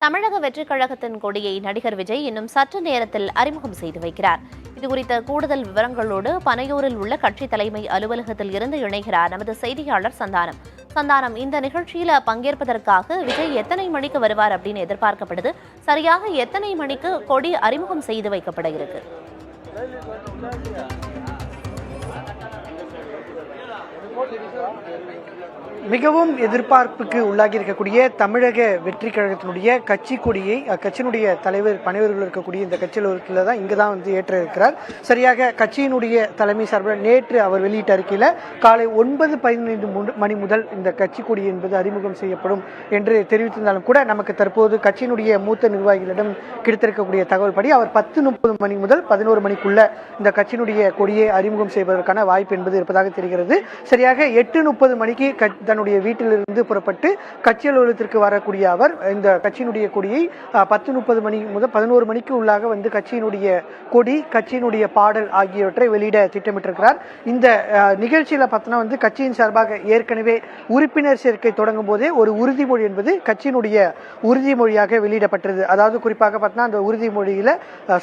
தமிழக வெற்றிக் கழகத்தின் கொடியை நடிகர் விஜய் இன்னும் சற்று நேரத்தில் அறிமுகம் செய்து வைக்கிறார். இதுகுறித்த கூடுதல் விவரங்களோடு பனையூரில் உள்ள கட்சி தலைமை அலுவலகத்தில் இருந்து இணைகிறார் நமது செய்தியாளர் சந்தானம். இந்த நிகழ்ச்சியில பங்கேற்பதற்காக விஜய் எத்தனை மணிக்கு வருவார் அப்படின்னு எதிர்பார்க்கப்படுது? சரியாக எத்தனை மணிக்கு கொடி அறிமுகம் செய்து வைக்கப்பட இருக்கு? மிகவும் எதிர்பார்ப்புக்கு உள்ளாகி இருக்கக்கூடிய தமிழக வெற்றி கழகத்தினுடைய கட்சி கொடியை கட்சியினுடைய தலைவர் பணியவர்கள் இருக்கக்கூடிய இந்த கட்சியில் தான் இங்கு தான் ஏற்ற இருக்கிறார். சரியாக கட்சியினுடைய தலைமை சார்பில் நேற்று அவர் வெளியிட்ட அறிக்கையில் காலை 9:15 மணி முதல் இந்த கட்சி கொடி என்பது அறிமுகம் செய்யப்படும் என்று தெரிவித்திருந்தாலும் கூட நமக்கு தற்போது கட்சியினுடைய மூத்த நிர்வாகிகளிடம் கிடைத்திருக்கக்கூடிய தகவல் படி அவர் 10:30 மணி முதல் 11 மணிக்குள்ள இந்த கட்சியினுடைய கொடியை அறிமுகம் செய்வதற்கான வாய்ப்பு என்பது இருப்பதாக தெரிகிறது. சரியாக 8:30 மணிக்கு தன்னுடைய வீட்டிலிருந்து புறப்பட்டு கட்சி அலுவலகத்திற்கு வரக்கூடிய அவர் இந்த கட்சியினுடைய கொடியை 10:30 மணி முதல் 11 மணிக்கு உள்ளாக கட்சியினுடைய கொடி, கட்சியினுடைய பாடல் ஆகியவற்றை வெளியிட திட்டமிட்டிருக்கிறார். இந்த நிகழ்ச்சியில பார்த்தோன்னா கட்சியின் சார்பாக ஏற்கனவே உறுப்பினர் சேர்க்கை தொடங்கும் போதே ஒரு உறுதிமொழி என்பது கட்சியினுடைய உறுதிமொழியாக வெளியிடப்பட்டது. அதாவது குறிப்பாக பார்த்தோன்னா அந்த உறுதிமொழியில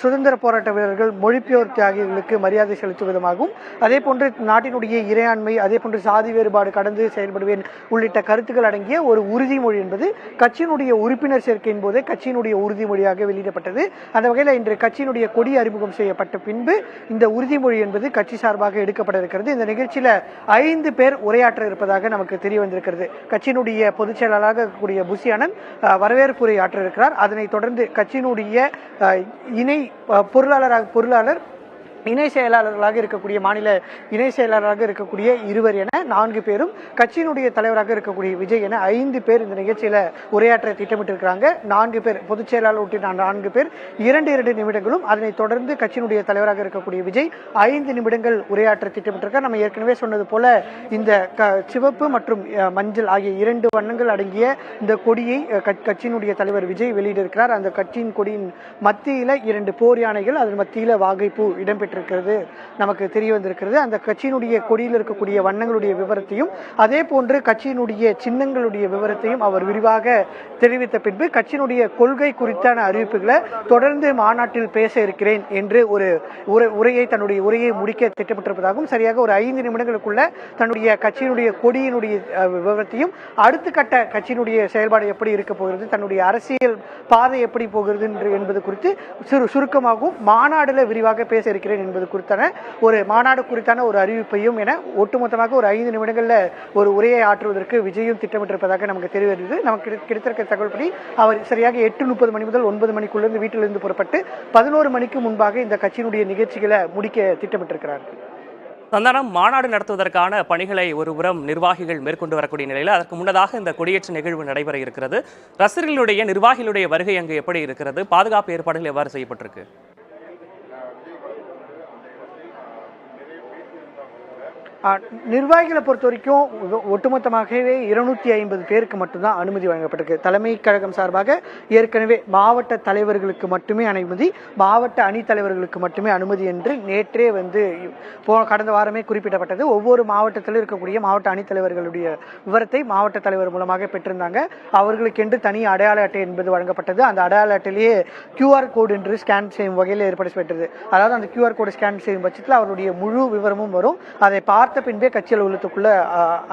சுதந்திர போராட்ட வீரர்கள், மொழிபெயர் தியாகிகளுக்கு மரியாதை செலுத்தும் விதமாகவும், அதே போன்று நாட்டினுடைய இறையாண்மை, அதே போன்று சாதி வேறுபாடு கடந்து செயல்படுவேன் உள்ளிட்ட கருத்துக்கள் அடங்கிய ஒரு உறுதிமொழி என்பது கட்சியினுடைய உறுப்பினர் சேர்க்கையின் போதே கட்சியினுடைய உறுதிமொழியாக வெளியிடப்பட்டது. அந்த வகையில் இன்று கட்சியினுடைய கொடி அறிமுகம் செய்யப்பட்ட பின்பு இந்த உறுதிமொழி என்பது கட்சி சார்பாக எடுக்கப்பட இருக்கிறது. இந்த நிகழ்ச்சியில 5 பேர் உரையாற்ற இருப்பதாக நமக்கு தெரிய வந்திருக்கிறது. கட்சியினுடைய பொதுச் செயலாளராக இருக்கக்கூடிய புசியானந்த் வரவேற்புரை ஆற்ற இருக்கிறார். அதனைத் தொடர்ந்து கட்சியினுடைய இணை பொருளாளர் இணை செயலாளர்களாக இருக்கக்கூடிய மாநில இணை செயலாளராக இருக்கக்கூடிய 2 என 4 பேரும், கட்சியினுடைய தலைவராக இருக்கக்கூடிய விஜய் என 5 பேர் இந்த நிகழ்ச்சியில உரையாற்ற திட்டமிட்டிருக்கிறாங்க. 4 பேர் பொதுச் செயலாளர் உட்பட 4 பேர் 2 நிமிடங்களும், அதனைத் தொடர்ந்து கட்சியினுடைய தலைவராக இருக்கக்கூடிய விஜய் 5 நிமிடங்கள் உரையாற்ற திட்டமிட்டிருக்கார். நம்ம ஏற்கனவே சொன்னது போல இந்த சிவப்பு மற்றும் மஞ்சள் ஆகிய 2 வண்ணங்கள் அடங்கிய இந்த கொடியை கட்சியினுடைய தலைவர் விஜய் வெளியிட்டிருக்கிறார். அந்த கட்சியின் கொடியின் மத்தியில 2 போர் யானைகள், அதன் மத்தியில வாகைப்பூ இடம்பெற்று நமக்கு தெரிய வந்திருக்கிறது. அந்த கட்சியினுடைய கொடியில் இருக்கக்கூடிய வண்ணங்களுடைய விவரத்தையும், அதே போன்று கட்சியினுடைய சின்னங்களுடைய விவரத்தையும் அவர் விரிவாக தெரிவித்த பின்பு கட்சியினுடைய கொள்கை குறித்தான அறிவிப்புகளை தொடர்ந்து மாநாட்டில் பேச இருக்கிறேன் என்று தன்னுடைய உரையை முடிக்க திட்டமிட்டிருப்பதாகவும், சரியாக ஒரு 5 நிமிடங்களுக்குள்ள தன்னுடைய கட்சியினுடைய கொடியினுடைய விவரத்தையும், அடுத்த கட்ட கட்சியினுடைய செயல்பாடு எப்படி இருக்க போகிறது, தன்னுடைய அரசியல் பாதை எப்படி போகிறது என்பது குறித்து சுருக்கமாகவும் மாநாடுல விரிவாக பேச இருக்கிறேன் என்பது குறித்தான ஒரு மாநாடு குறித்தான ஒரு அறிவிப்பையும் என ஒட்டுமொத்தமாக ஒரு 5 நிமிடங்கள்ல ஒரு உரையை ஆற்றுவதற்கு விஜயும் திட்டமிட்டிருப்பதாக நமக்கு தெரிய வருகிறது. நமக்கு கிடைத்திருக்க தகவல்படி அவர் சரியாக 8:30 மணி முதல் 9 மணிக்குள்ளிருந்து வீட்டிலிருந்து புறப்பட்டு 11 மணிக்கு முன்பாக இந்த கட்சியினுடைய நிகழ்ச்சிகளை முடிக்க திட்டமிட்டிருக்கிறார்கள். சந்தானம், மாநாடு நடத்துவதற்கான பணிகளை ஒருபுறம் நிர்வாகிகள் மேற்கொண்டு வரக்கூடிய நிலையில் அதற்கு முன்னதாக இந்த கொடியேற்ற நிகழ்வு நடைபெற இருக்கிறது. ரசிகர்களுடைய நிர்வாகிகளுடைய வருகை அங்கு எப்படி இருக்கிறது? பாதுகாப்பு ஏற்பாடுகள் எவ்வாறு செய்யப்பட்டிருக்கு? நிர்வாகிகளை பொறுத்த வரைக்கும் ஒட்டுமொத்தமாகவே 250 பேருக்கு மட்டும்தான் அனுமதி வழங்கப்பட்டிருக்கு. தலைமை கழகம் சார்பாக ஏற்கனவே மாவட்ட தலைவர்களுக்கு மட்டுமே அனுமதி, மாவட்ட அணி தலைவர்களுக்கு மட்டுமே அனுமதி என்று நேற்றே கடந்த வாரமே குறிப்பிடப்பட்டது. ஒவ்வொரு மாவட்டத்தில் இருக்கக்கூடிய மாவட்ட அணி தலைவர்களுடைய விவரத்தை மாவட்ட தலைவர் மூலமாக பெற்றிருந்தாங்க. அவர்களுக்கென்று தனி அடையாள அட்டை என்பது வழங்கப்பட்டது. அந்த அடையாள அட்டையிலேயே QR கோடு என்று ஸ்கேன் செய்யும் வகையில் ஏற்படுத்தப்பட்டது. அதாவது அந்த QR கோடு ஸ்கேன் செய்யும் பட்சத்தில் அவருடைய முழு விவரமும் வரும். அதை பார்த்த பின்பே கட்சி அலுவலகத்துக்குள்ள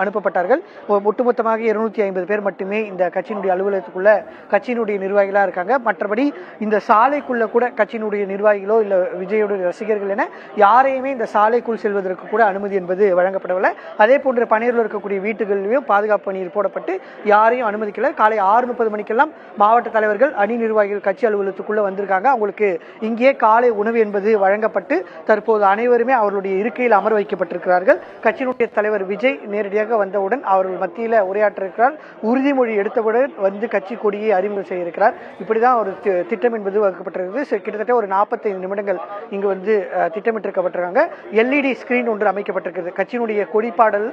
அனுப்பப்பட்டார்கள். ஒட்டுமொத்தமாக 250 பேர் மட்டுமே இந்த கட்சியினுடைய அலுவலகத்துக்குள்ள கட்சியினுடைய நிர்வாகிகளா இருக்காங்க. மற்றபடி இந்த சாலைக்குள்ள கூட கட்சியினுடைய நிர்வாகிகளோ இல்ல விஜயோட ரசிகர்கள் என யாரையுமே இந்த சாலைக்குள் செல்வதற்கு கூட அனுமதி என்பது வழங்கப்படவில்லை. அதே போன்ற பணியில் இருக்கக்கூடிய வீட்டுகளிலும் பாதுகாப்பு பணியில் போடப்பட்டு யாரையும் அனுமதிக்கல. காலை 6:30 மணிக்கெல்லாம் மாவட்ட தலைவர்கள், அணி நிர்வாகிகள் கட்சி அலுவலகத்துக்குள்ள வந்திருக்காங்க. அவங்களுக்கு இங்கே காலை உணவு என்பது வழங்கப்பட்டு தற்போது அனைவருமே அவர்களுடைய இருக்கையில் அமர வைக்கப்பட்டிருக்கிறார்கள். கட்சியினுடைய தலைவர் விஜய் நேரடியாக வந்தவுடன் அவர்கள் மத்தியில் உரையாற்ற இருக்கிறார். உறுதிமொழி எடுத்தவுடன் கட்சி கொடியை அறிமுகம் செய்ய இருக்கிறார். இப்படிதான் ஒரு திட்டம் என்பது வகுக்கப்பட்டிருக்கிறது. கிட்டத்தட்ட ஒரு 45 நிமிடங்கள் இங்கு திட்டமிட்டிருக்கப்பட்டிருக்காங்க. LED ஸ்கிரீன் ஒன்று அமைக்கப்பட்டிருக்கிறது. கட்சியினுடைய கொடிப்பாடல்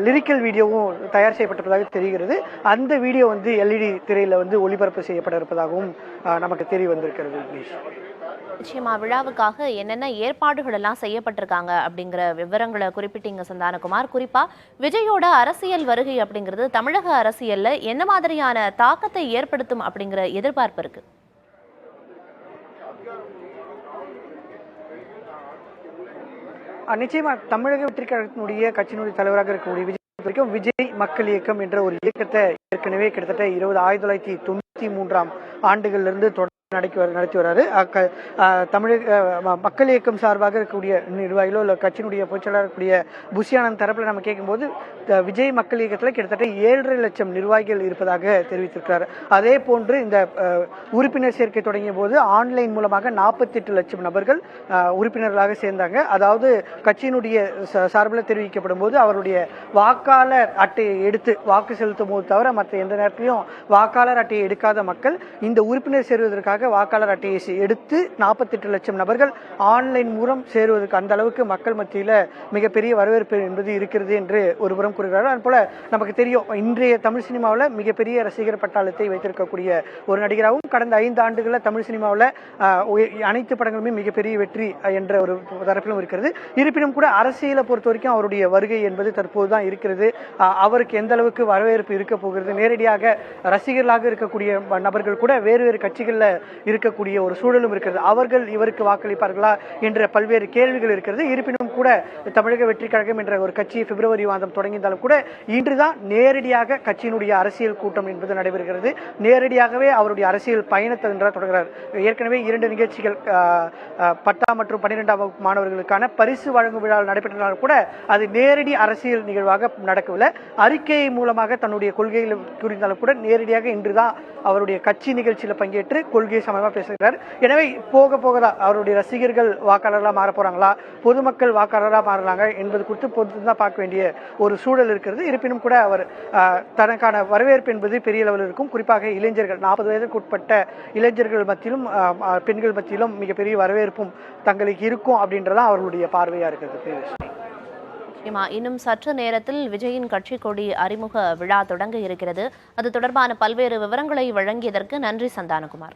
லிரிக்கல் வீடியோவும் தயார் செய்யப்பட்டிருப்பதாக தெரிகிறது. அந்த வீடியோ LED திரையில ஒளிபரப்பு செய்யப்பட இருப்பதாகவும் நமக்கு தெரிய வந்திருக்கிறது. நிச்சயமா விழாவுக்காக என்னென்ன ஏற்பாடுகள் எல்லாம் செய்யப்பட்டிருக்காங்க அப்படிங்கிற விவரங்களை குறிப்பிட்டீங்க சந்தானகுமார். குறிப்பா விஜயோட அரசியல் வருகை அப்படிங்கிறது தமிழக அரசியல்ல என்ன மாதிரியான தாக்கத்தை ஏற்படுத்தும் அப்படிங்கிற எதிர்பார்ப்பு இருக்கு? நிச்சயமா தமிழக வெற்றி கழகத்தினுடைய கட்சியினுடைய தலைவராக இருக்கக்கூடிய வரைக்கும் விஜய் மக்கள் இயக்கம் என்ற ஒரு இயக்கத்தை ஏற்கனவே கிட்டத்தட்ட 1993ஆம் ஆண்டுகளிலிருந்து நடத்தி வராரு. தமிழக மக்கள் இயக்கம் சார்பாக இருக்கக்கூடிய நிர்வாகிகளோ இல்லை கட்சியினுடைய பொதுச்செயலாளர் இருக்கக்கூடிய புஷியானந்த் தரப்புல நம்ம கேட்கும்போது விஜய் மக்கள் இயக்கத்தில் கிட்டத்தட்ட 7.5 லட்சம் நிர்வாகிகள் இருப்பதாக தெரிவித்திருக்கிறார். அதே போன்று இந்த உறுப்பினர் சேர்க்கை தொடங்கிய போது ஆன்லைன் மூலமாக 48 லட்சம் நபர்கள் உறுப்பினர்களாக சேர்ந்தாங்க. அதாவது கட்சியினுடைய சார்பில் தெரிவிக்கப்படும் போது அவருடைய வாக்காளர் அட்டையை எடுத்து வாக்கு செலுத்தும் போது தவிர மற்ற எந்த நேரத்திலையும் வாக்காளர் அட்டையை எடுக்காத மக்கள் இந்த உறுப்பினர் சேருவதற்காக வாக்காளர் அட்டையை எடுத்து 48 லட்சம் நபர்கள் ஆன்லைன் மூலம் சேருவதற்கு அந்த அளவுக்கு மக்கள் மத்தியில் மிகப்பெரிய வரவேற்பு என்பது இருக்கிறது என்று ஒருபுறம் கூறுகிறார். அதுபோல நமக்கு தெரியும் இன்றைய தமிழ் சினிமாவில் மிகப்பெரிய ரசிகர் பட்டாளத்தை வைத்திருக்கக்கூடிய ஒரு நடிகராகவும் கடந்த 5 ஆண்டுகளில் தமிழ் சினிமாவில் அனைத்து படங்களுமே மிகப்பெரிய வெற்றி என்ற ஒரு தரப்பிலும் இருக்கிறது. இருப்பினும் கூட அரசியலை பொறுத்த வரைக்கும் அவருடைய வருகை என்பது தற்போதுதான் இருக்கிறது. அவருக்கு எந்த அளவுக்கு வரவேற்பு இருக்க போகிறது, நேரடியாக ரசிகர்களாக இருக்கக்கூடிய நபர்கள் கூட வேறு வேறு கட்சிகளில் இருக்கக்கூடிய ஒரு சூழலும் இருக்கிறது. அவர்கள் இவருக்கு வாக்களிப்பார்களா என்ற பல்வேறு கேள்விகள் இருக்கிறது. இருப்பினும் கூட தமிழக வெற்றி கழகம் என்ற ஒரு கட்சி பிப்ரவரி மாதம் தொடங்கியிருந்தாலும் கூட இன்றுதான் நேரடியாக கட்சியினுடைய அரசியல் கூட்டம் என்பது நடைபெறுகிறது. நேரடியாகவே அவருடைய அரசியல் பயணத்தை தொடங்குகிறார். ஏற்கனவே 2 நிகழ்ச்சிகள் 10ஆம் மற்றும் 12ஆம் வகுப்பு மாணவர்களுக்கான பரிசு வழங்கும் விழா நடைபெற்றாலும் கூட அது நேரடி அரசியல் நிகழ்வாக நடக்கவில்லை. அறிக்கை மூலமாக தன்னுடைய கொள்கைகளை கூறினாலும் கூட நேரடியாக இன்றுதான் அவருடைய கட்சி நிகழ்ச்சியில் பங்கேற்று கொள்கை சம்பந்தமாக பேசுகிறார். எனவே போக போகதான் அவருடைய ரசிகர்கள் வாக்காளர்களாக மாற போறாங்களா, பொதுமக்கள் வாக்காளராக மாறுறாங்க என்பது குறித்து பொறுத்து தான் பார்க்க வேண்டிய ஒரு சூழல் இருக்கிறது. இருப்பினும் கூட அவர் தனக்கான வரவேற்பு என்பது பெரிய லெவலில் இருக்கும். குறிப்பாக இளைஞர்கள் 40 வயதுக்கு உட்பட்ட இளைஞர்கள் மத்தியிலும் பெண்கள் மத்தியிலும் மிகப்பெரிய வரவேற்பும் தங்களுக்கு இருக்கும் அப்படின்றதான் அவர்களுடைய பார்வையா இருக்கிறது. இன்னும் சற்று நேரத்தில் விஜயின் கட்சி கொடி அறிமுக விழா தொடங்க இருக்கிறது. அது தொடர்பான பல்வேறு விவரங்களை வழங்கியதற்கு நன்றி சந்தானகுமார்.